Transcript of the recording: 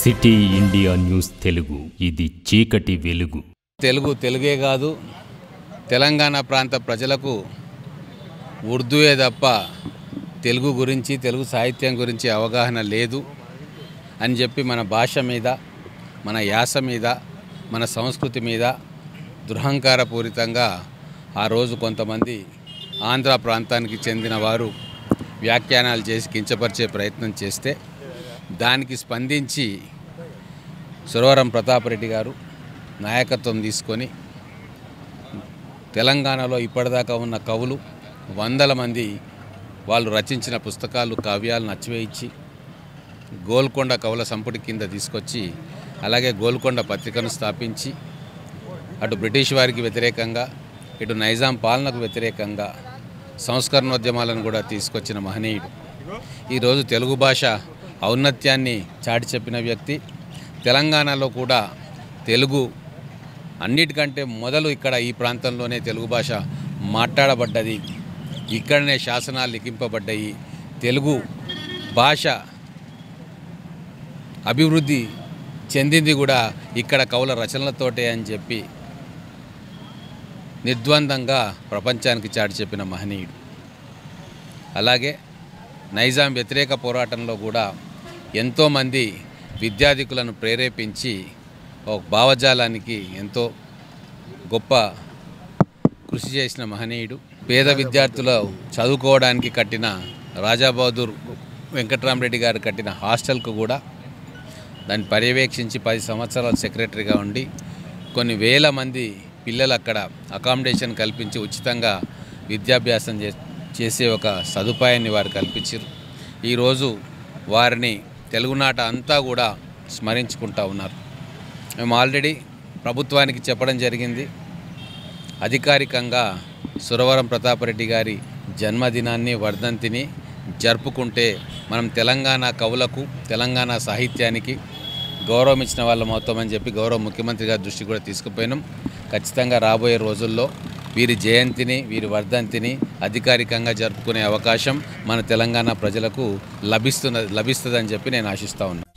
City India news Telugu, ఇది చీకటి వెలుగు. తెలుగే కాదు, తెలంగాణ ప్రాంత ప్రజలకు ఉర్దూయే తప్ప తెలుగు గురించి, తెలుగు సాహిత్యం గురించి అవగాహన లేదు అని చెప్పి మన భాష మీద, మన యాస మీద, మన సంస్కృతి మీద దురహంకారపూరితంగా ఆ రోజు కొంతమంది ఆంధ్ర ప్రాంతానికి చెందిన వారు వ్యాఖ్యానాలు చేసి కించపరిచే ప్రయత్నం చేస్తే దానికి స్పందించి సురవరం ప్రతాపరెడ్డి గారు నాయకత్వం తీసుకొని తెలంగాణలో ఇప్పటిదాకా ఉన్న కవులు 100 మంది వాళ్ళు రచించిన పుస్తకాలు, కావ్యాలను అచ్చివేయించి గోల్కొండ కవుల సంపుటి కింద తీసుకొచ్చి, అలాగే గోల్కొండ పత్రికను స్థాపించి అటు బ్రిటిష్ వారికి వ్యతిరేకంగా, ఇటు నైజాం పాలనకు వ్యతిరేకంగా సంస్కరణోద్యమాలను కూడా తీసుకొచ్చిన మహనీయుడు. ఈరోజు తెలుగు భాష ఔన్నత్యాన్ని చాటి చెప్పిన వ్యక్తి. తెలంగాణలో కూడా తెలుగు అన్నిటికంటే మొదలు ఇక్కడ ఈ ప్రాంతంలోనే తెలుగు భాష మాట్లాడబడ్డది, ఇక్కడనే శాసనాలు లిఖింపబడ్డాయి. తెలుగు భాష అభివృద్ధి చెందింది కూడా ఇక్కడ కవుల రచనలతోటే అని చెప్పి నిర్ద్వందంగా ప్రపంచానికి చాటి చెప్పిన మహనీయుడు. అలాగే నైజాం వ్యతిరేక పోరాటంలో కూడా ఎంతోమంది విద్యార్థికులను ప్రేరేపించి ఒక భావజాలానికి ఎంతో గొప్ప కృషి చేసిన మహనీయుడు. పేద విద్యార్థులు చదువుకోవడానికి కట్టిన రాజాబహదూర్ వెంకట్రామరెడ్డి గారు కట్టిన హాస్టల్కు కూడా దాన్ని పర్యవేక్షించి 10 సంవత్సరాలు సెక్రటరీగా ఉండి కొన్ని వేల మంది పిల్లలు అక్కడ అకామిడేషన్ కల్పించి ఉచితంగా విద్యాభ్యాసం చేసే ఒక సదుపాయాన్ని వారు కల్పించారు. ఈరోజు వారిని తెలుగునాట అంతా కూడా స్మరించుకుంటూ ఉన్నారు. మేము ఆల్రెడీ ప్రభుత్వానికి చెప్పడం జరిగింది, అధికారికంగా సురవరం ప్రతాపరెడ్డి గారి జన్మదినాన్ని, వర్ధంతిని జరుపుకుంటే మనం తెలంగాణ కవులకు, తెలంగాణ సాహిత్యానికి గౌరవం ఇచ్చిన వాళ్ళం అవుతామని చెప్పి గౌరవ ముఖ్యమంత్రి గారి దృష్టికి కూడా తీసుకుపోయినాం. ఖచ్చితంగా రాబోయే రోజుల్లో వీరి జయంతిని, వీరి వర్ధంతిని అధికారికంగా జరుపుకునే అవకాశం మన తెలంగాణ ప్రజలకు లభిస్తుందని చెప్పి నేను ఆశిస్తూ ఉన్నాను.